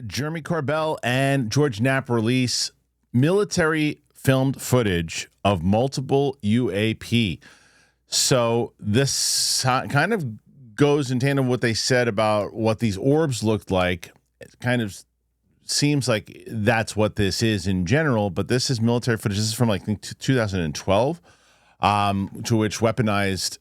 Jeremy Corbell and George Knapp release military filmed footage of multiple UAP. So this kind of goes in tandem with what they said about what these orbs looked like. It kind of seems like that's what this is in general, but this is military footage. This is from, I think, 2012, to which Weaponized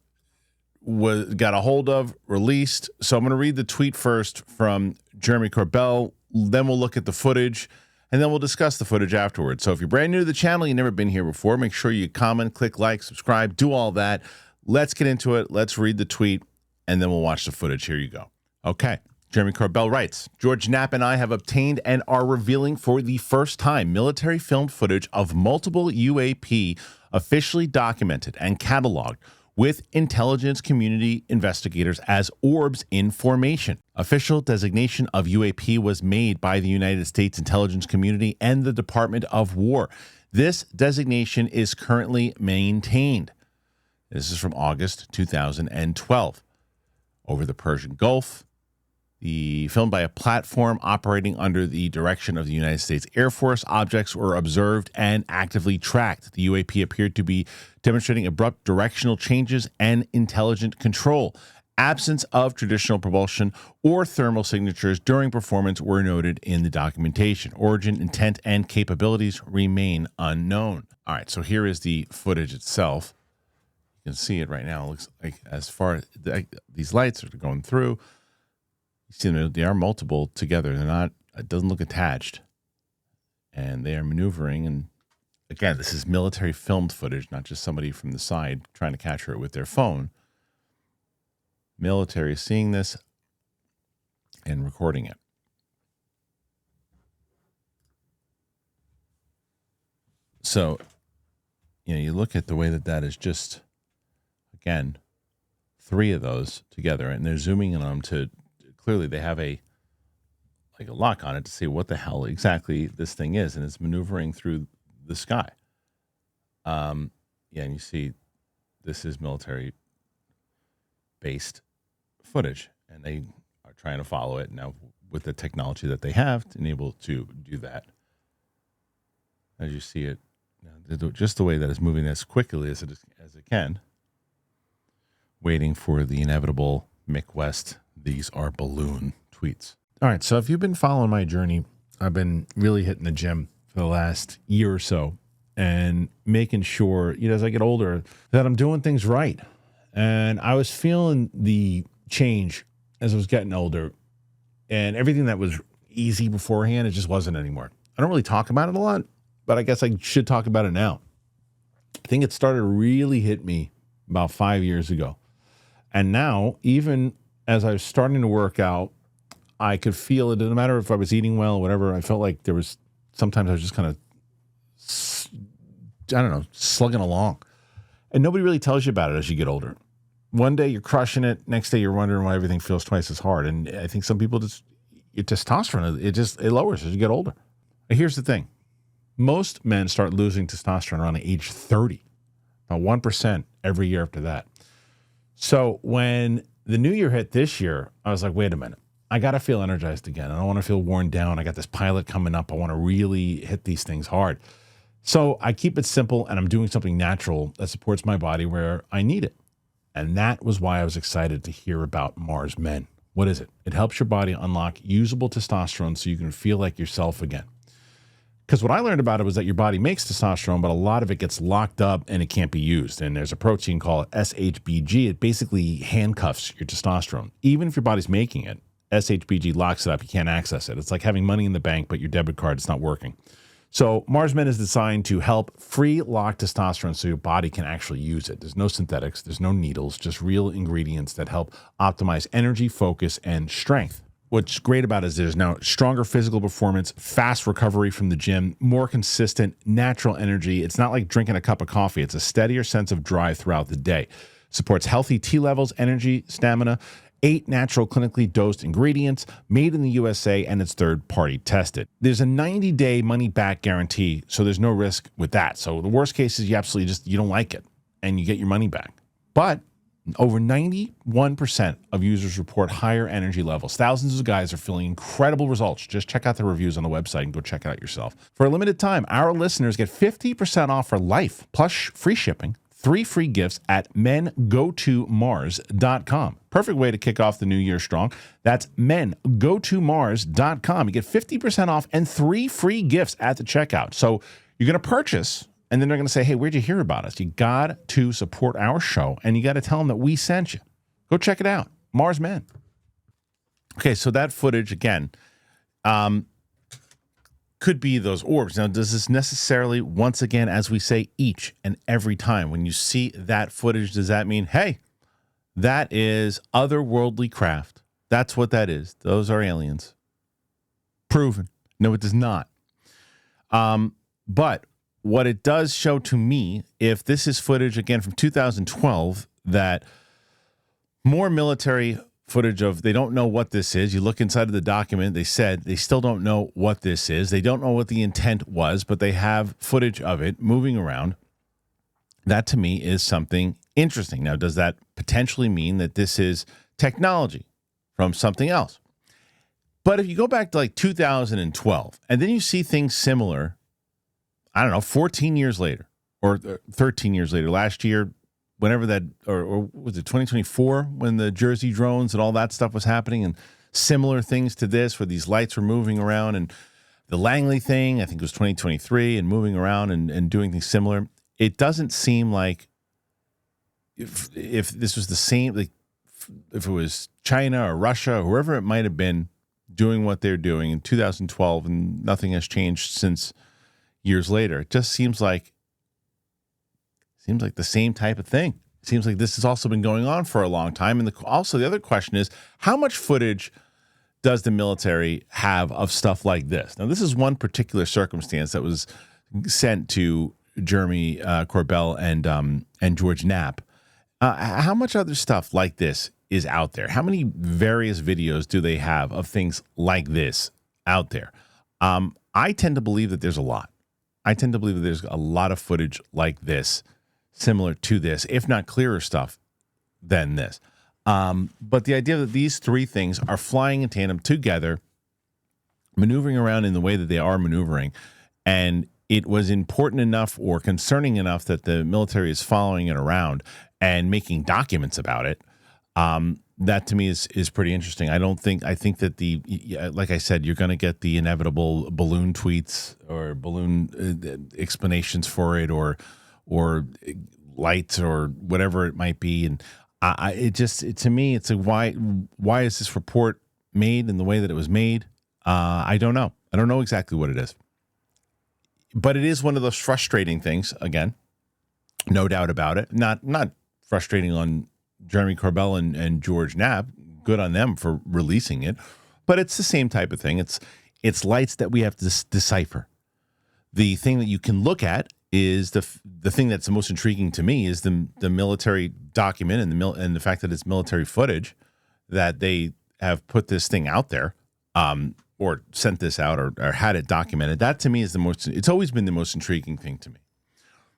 got a hold of, released. So I'm going to read the tweet first from Jeremy Corbell. Then we'll look at the footage, and then we'll discuss the footage afterwards. So if you're brand new to the channel, you've never been here before, make sure you comment, click like, subscribe, do all that. Let's get into it. Let's read the tweet, and then we'll watch the footage. Here you go. Okay. Jeremy Corbell writes, George Knapp and I have obtained and are revealing for the first time military filmed footage of multiple UAP officially documented and cataloged with intelligence community investigators as orbs in formation. Official designation of UAP was made by the United States intelligence community and the Department of War. This designation is currently maintained. This is from August 2012. Over the Persian Gulf, filmed by a platform operating under the direction of the United States Air Force, objects were observed and actively tracked. The UAP appeared to be demonstrating abrupt directional changes and intelligent control. Absence of traditional propulsion or thermal signatures during performance were noted in the documentation. Origin, intent, and capabilities remain unknown. All right, so here is the footage itself. You can see it right now. It looks like as far as these lights are going through, you see they are multiple together. They're not, it doesn't look attached. And they are maneuvering. And again, this is military filmed footage, not just somebody from the side trying to capture it with their phone. Military seeing this and recording it. So, you look at the way that is just, again, 3 of those together, and they're zooming in on them to, clearly they have a lock on it to see what the hell exactly this thing is, and it's maneuvering through the sky. And you see this is military based footage, and they are trying to follow it now with the technology that they have to enable to do that. As you see it, just the way that it's moving as quickly as it can, waiting for the inevitable Mick West, these are balloon tweets. All right, so if you've been following my journey, I've been really hitting the gym for the last year or so and making sure, as I get older, that I'm doing things right. And I was feeling the change as I was getting older, and everything that was easy beforehand, it just wasn't anymore. I don't really talk about it a lot, but I guess I should talk about it now. I think it started to really hit me about 5 years ago. And now, even as I was starting to work out, I could feel it. It didn't matter if I was eating well or whatever. I felt like there was, sometimes I was just kind of, slugging along. And nobody really tells you about it as you get older. One day you're crushing it. Next day you're wondering why everything feels twice as hard. And I think some people your testosterone, it lowers as you get older. And here's the thing. Most men start losing testosterone around age 30. About 1% every year after that. So when the new year hit this year, I was like, wait a minute. I got to feel energized again. I don't want to feel worn down. I got this pilot coming up. I want to really hit these things hard. So I keep it simple, and I'm doing something natural that supports my body where I need it. And that was why I was excited to hear about Mars Men. What is it? It helps your body unlock usable testosterone so you can feel like yourself again. Because what I learned about it was that your body makes testosterone, but a lot of it gets locked up and it can't be used. And there's a protein called SHBG. It basically handcuffs your testosterone. Even if your body's making it, SHBG locks it up. You can't access it. It's like having money in the bank, but your debit card is not working. So Mars Men is designed to help free lock testosterone so your body can actually use it. There's no synthetics. There's no needles, just real ingredients that help optimize energy, focus, and strength. What's great about it is there's now stronger physical performance, fast recovery from the gym, more consistent, natural energy. It's not like drinking a cup of coffee. It's a steadier sense of drive throughout the day. Supports healthy T levels, energy, stamina, 8 natural clinically dosed ingredients, made in the USA, and it's third-party tested. There's a 90-day money-back guarantee, so there's no risk with that. So the worst case is you don't like it, and you get your money back. But Over 91% of users report higher energy levels. Thousands of guys are feeling incredible results. Just check out the reviews on the website and go check it out yourself. For a limited time, our listeners get 50% off for life, plus free shipping, 3 free gifts at mengotomars.com. Perfect way to kick off the new year strong. That's mengotomars.com. You get 50% off and 3 free gifts at the checkout. So you're going to purchase, and then they're going to say, hey, where'd you hear about us? You got to support our show, and you got to tell them that we sent you. Go check it out. Mars Men. Okay, so that footage, again, could be those orbs. Now, does this necessarily, once again, as we say each and every time, when you see that footage, does that mean, hey, that is otherworldly craft? That's what that is. Those are aliens. Proven. No, it does not. But what it does show to me, if this is footage, again, from 2012, that more military footage of, they don't know what this is. You look inside of the document, they said they still don't know what this is. They don't know what the intent was, but they have footage of it moving around. That, to me, is something interesting. Now, does that potentially mean that this is technology from something else? But if you go back to like 2012, and then you see things similar, I don't know, 14 years later or 13 years later, last year, whenever that, or was it 2024 when the Jersey drones and all that stuff was happening, and similar things to this where these lights were moving around, and the Langley thing, I think it was 2023, and moving around and doing things similar. It doesn't seem like if this was the same, like if it was China or Russia or whoever it might have been doing what they're doing in 2012 and nothing has changed since years later. It just seems like the same type of thing. It seems like this has also been going on for a long time. And also the other question is, how much footage does the military have of stuff like this? Now, this is one particular circumstance that was sent to Jeremy Corbell and George Knapp. How much other stuff like this is out there? How many various videos do they have of things like this out there? I tend to believe that there's a lot. I tend to believe that there's a lot of footage like this, similar to this, if not clearer stuff than this. But the idea that these 3 things are flying in tandem together, maneuvering around in the way that they are maneuvering, and it was important enough or concerning enough that the military is following it around and making documents about it, that to me is pretty interesting. I think that like I said, you're going to get the inevitable balloon tweets or balloon explanations for it, or lights or whatever it might be. And to me, it's why is this report made in the way that it was made? I don't know. I don't know exactly what it is, but it is one of those frustrating things. Again, no doubt about it. Not frustrating on Jeremy Corbell and George Knapp. Good on them for releasing it, but it's the same type of thing. It's lights that we have to decipher. The thing that you can look at is the thing that's the most intriguing to me is the military document and the fact that it's military footage, that they have put this thing out there, or sent this out or had it documented. That to me is it's always been the most intriguing thing to me,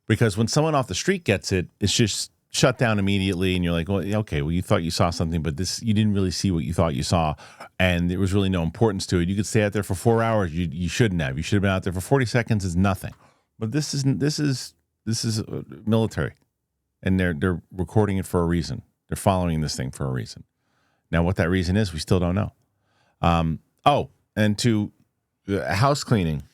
because when someone off the street gets it, it's just shut down immediately, and you're like, well, okay, well, you thought you saw something, but you didn't really see what you thought you saw, and there was really no importance to it. You could stay out there for 4 hours. You shouldn't have. You should have been out there for 40 seconds. Is nothing. But this is military, and they're recording it for a reason. They're following this thing for a reason. Now, what that reason is, we still don't know. And to house cleaning,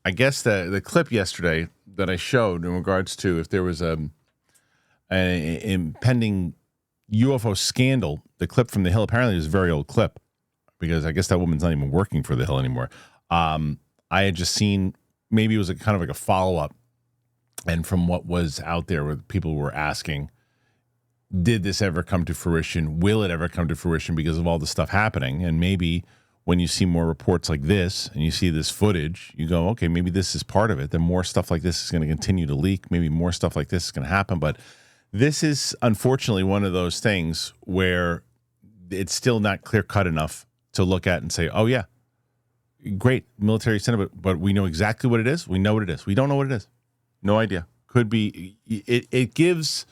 I guess the clip yesterday that I showed in regards to if there was an impending UFO scandal, the clip from The Hill apparently was a very old clip, because I guess that woman's not even working for The Hill anymore. I had just seen, maybe it was kind of like a follow-up, and from what was out there where people were asking, did this ever come to fruition? Will it ever come to fruition because of all the stuff happening? And maybe when you see more reports like this and you see this footage, you go, okay, maybe this is part of it. Then more stuff like this is going to continue to leak. Maybe more stuff like this is going to happen. But this is unfortunately one of those things where it's still not clear-cut enough to look at and say, oh, yeah, great, military sentiment, but we know exactly what it is. We know what it is. We don't know what it is. No idea. Could be. It gives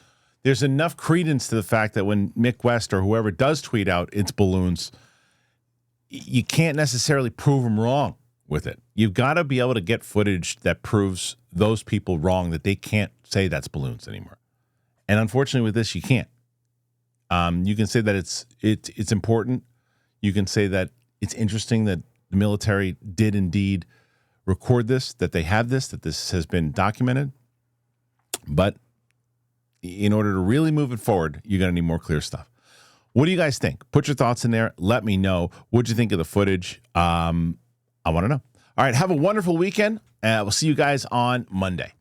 there's enough credence to the fact that when Mick West or whoever does tweet out it's balloons, you can't necessarily prove them wrong with it. You've got to be able to get footage that proves those people wrong, that they can't say that's balloons anymore. And unfortunately with this, you can't. You can say that it's important. You can say that it's interesting that the military did indeed record this, that they have this, that this has been documented. But in order to really move it forward, you're going to need more clear stuff. What do you guys think? Put your thoughts in there. Let me know. What'd you think of the footage? I want to know. All right. Have a wonderful weekend. We'll see you guys on Monday.